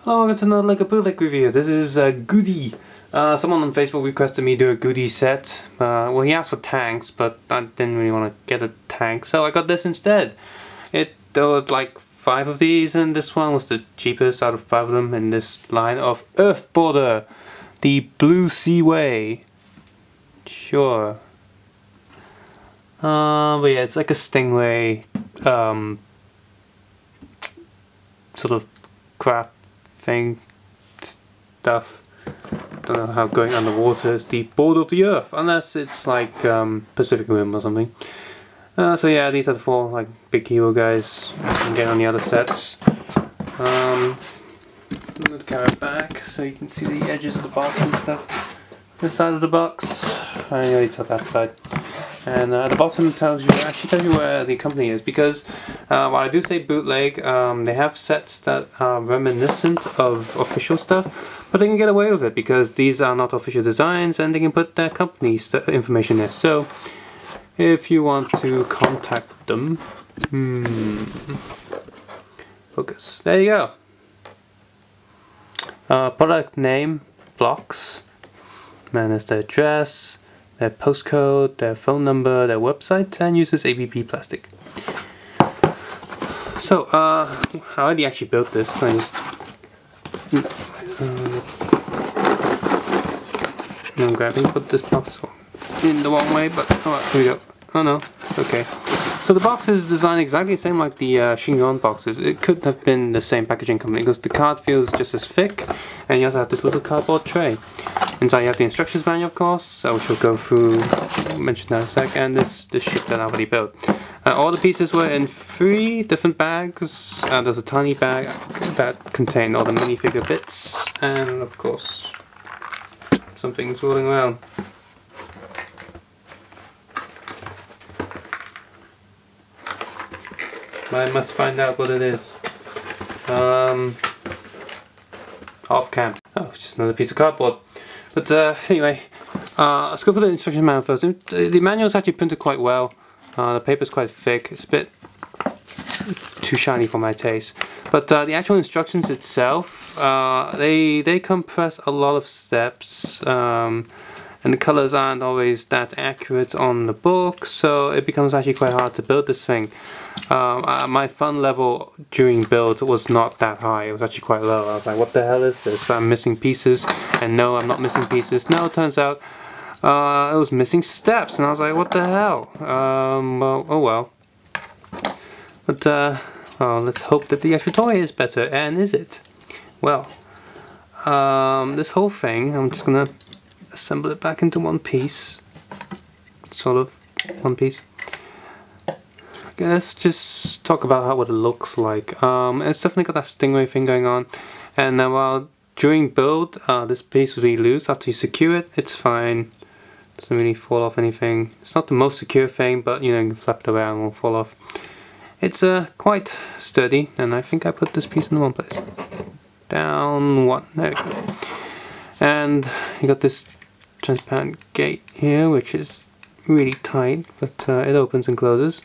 Hello, welcome to another Lego Bootleg review. This is Gudi. Someone on Facebook requested me to do a Gudi set. Well, he asked for tanks, but I didn't really want to get a tank, so I got this instead. There were like 5 of these, and this one was the cheapest out of 5 of them in this line of Earth Border, the Blue Seaway. Sure. But yeah, it's like a stingray, sort of crap thing stuff. Don't know how going underwater is the border of the earth, unless it's like Pacific Rim or something. So yeah, these are the 4 like big hero guys you can get on the other sets. I'm going to carry it back so you can see the edges of the box and stuff. This side of the box, I know it's on that side. And at the bottom actually tells you where the company is, because while I do say bootleg, they have sets that are reminiscent of official stuff, but they can get away with it because these are not official designs and they can put their company's information there. So if you want to contact them, focus, there you go. Product name, blocks, and there's the address, their postcode, their phone number, their website, and uses ABP plastic. So, I already actually built this. I just I'm grabbing, put this box in the wrong way, but oh, here we go. Oh no, okay. So the box is designed exactly the same like the Shingon boxes. It could have been the same packaging company because the card feels just as thick, and you also have this little cardboard tray. Inside you have the instructions manual, of course, which we'll go through, mention that in a sec, and this ship that I already built. All the pieces were in 3 different bags. There's a tiny bag that contained all the minifigure bits, and of course, some things rolling around. I must find out what it is. Off cam. Oh, it's just another piece of cardboard. But anyway, let's go for the instruction manual first. The manual is actually printed quite well. The paper's quite thick. It's a bit too shiny for my taste. But the actual instructions itself, they compress a lot of steps. And the colors aren't always that accurate on the book, so it becomes actually quite hard to build this thing. My fun level during build was not that high, it was actually quite low. I was like, what the hell is this? I'm missing pieces, and no, I'm not missing pieces. No, it turns out it was missing steps, and I was like, what the hell? Well, oh well. But, well, let's hope that the actual toy is better, and is it? Well, this whole thing, I'm just gonna assemble it back into one piece, sort of one piece. Okay, let's just talk about what it looks like. It's definitely got that stingray thing going on, and while during build this piece will be loose. After you secure it, it's fine, doesn't really fall off anything. It's not the most secure thing, but you know, you can flap it around and it won't fall off. It's quite sturdy, and I think I put this piece in the wrong place. Down one, there we go. And you got this transparent gate here, which is really tight, but it opens and closes.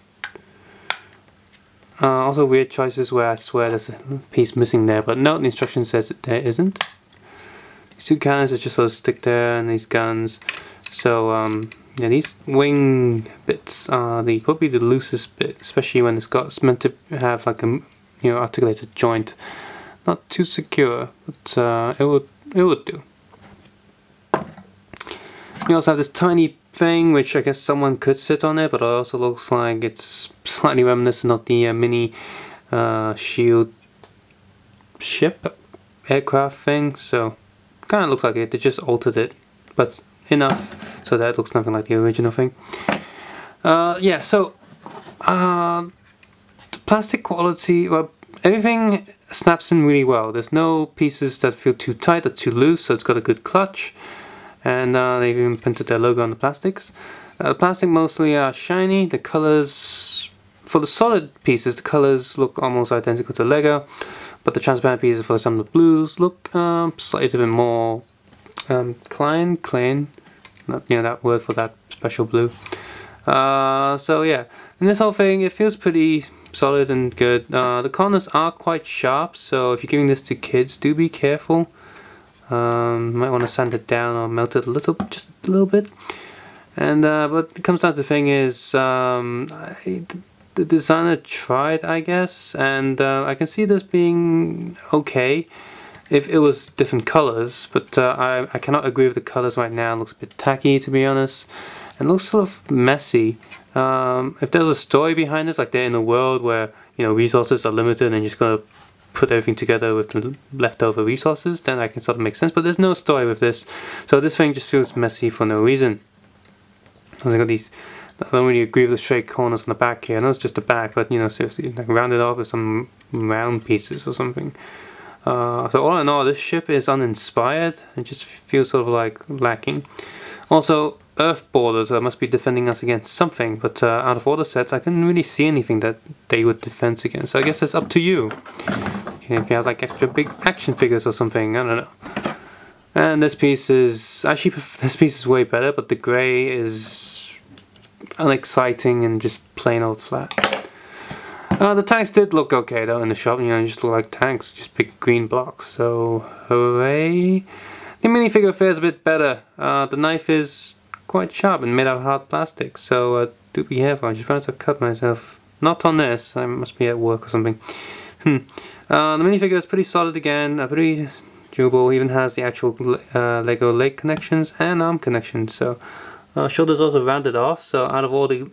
Also weird choices where I swear there's a piece missing there, but no, the instruction says that there isn't. These 2 cannons are just sort of stick there, and these guns. So yeah, these wing bits are probably the loosest bit, especially when it's meant to have like a articulated joint. Not too secure, but it would do. We also have this tiny thing, which I guess someone could sit on it, but it also looks like it's slightly reminiscent of the mini shield ship aircraft thing. So kind of looks like it. They just altered it, but enough so that it looks nothing like the original thing. Yeah. So the plastic quality, well, everything snaps in really well. There's no pieces that feel too tight or too loose, so it's got a good clutch. And they've even printed their logo on the plastics. The plastic mostly are shiny. The colors, for the solid pieces, the colors look almost identical to Lego, but the transparent pieces, for some of the blues, look slightly different, more clean, not that word for that special blue. So yeah, and this whole thing, it feels pretty solid and good. The corners are quite sharp, so if you're giving this to kids, do be careful. Might want to sand it down or melt it a little, just a little bit. And but it comes down to the thing is, the designer tried, I guess, and I can see this being okay if it was different colors, but I cannot agree with the colors right now. It looks a bit tacky, to be honest, and looks sort of messy. If there's a story behind this, like they're in a world where, you know, resources are limited and you're just gonna put everything together with the leftover resources, then I can sort of make sense, but there's no story with this, so this thing just feels messy for no reason. I got these, I don't really agree with the straight corners on the back here. I know it's just the back, but you know, seriously, like round it off with some round pieces or something. So all in all, this ship is uninspired. It just feels sort of like lacking. Also, Earth borders must be defending us against something, but out of all the sets, I couldn't really see anything that they would defend against. So I guess it's up to you. Okay, if you have like extra big action figures or something, I don't know. And this piece is actually, this piece is way better, but the grey is unexciting and just plain old flat. The tanks did look okay though in the shop, you know, just look like tanks, just big green blocks, so hooray. The minifigure fares a bit better. The knife is quite sharp and made out of hard plastic, so do be careful. I just about to cut myself. Not on this, I must be at work or something. The minifigure is pretty solid again, pretty durable, even has the actual Lego leg connections and arm connections, so shoulders also rounded off, so out of all the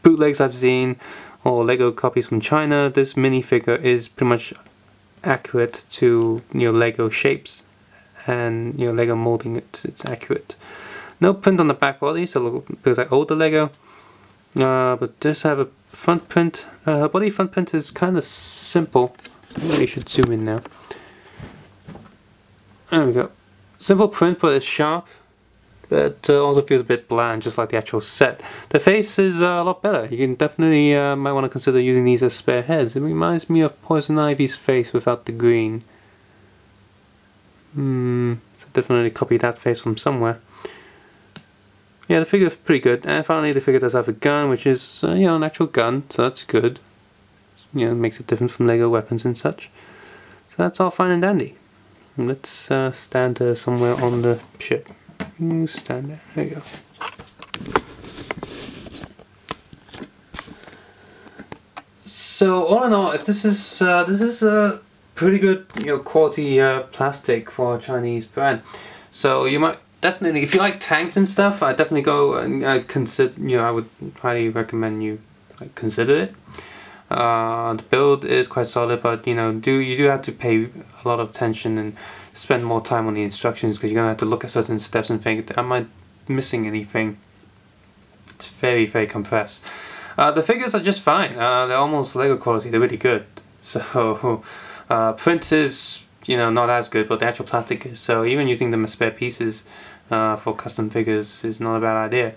bootlegs I've seen, or Lego copies from China, this minifigure is pretty much accurate to, you know, Lego shapes, and you know, Lego molding, it's accurate. No print on the back body, so it feels like older Lego. But this have a front print. Her body front print is kind of simple. I really should zoom in now. There we go. Simple print, but it's sharp. But also feels a bit bland, just like the actual set. The face is a lot better. You can definitely might want to consider using these as spare heads. It reminds me of Poison Ivy's face without the green. So definitely copy that face from somewhere. Yeah, the figure is pretty good. And finally, the figure does have a gun, which is you know, an actual gun, so that's good. You know, it makes it different from Lego weapons and such. So that's all fine and dandy. And let's stand somewhere on the ship. You stand there. There you go. So all in all, if this is a pretty good, you know, quality plastic for a Chinese brand. So you might definitely, if you like tanks and stuff, I definitely go and consider. You know, I would highly recommend you consider it. The build is quite solid, but you know, you do have to pay a lot of attention and spend more time on the instructions, because you're gonna have to look at certain steps and think, am I missing anything? It's very, very compressed. The figures are just fine. They're almost Lego quality. They're really good. So print is, you know, not as good, but the actual plastic is. So even using them as spare pieces for custom figures is not a bad idea.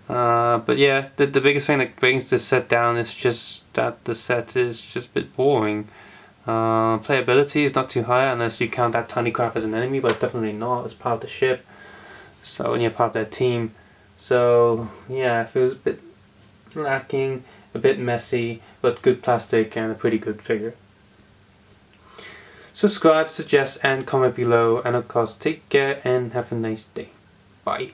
But yeah, the biggest thing that brings this set down is just that the set is just a bit boring. Playability is not too high unless you count that tiny craft as an enemy, but it's definitely not. It's part of the ship, so when you're part of their team. So yeah, it feels a bit lacking, a bit messy, but good plastic and a pretty good figure. Subscribe, suggest and comment below, and of course take care and have a nice day. Bye.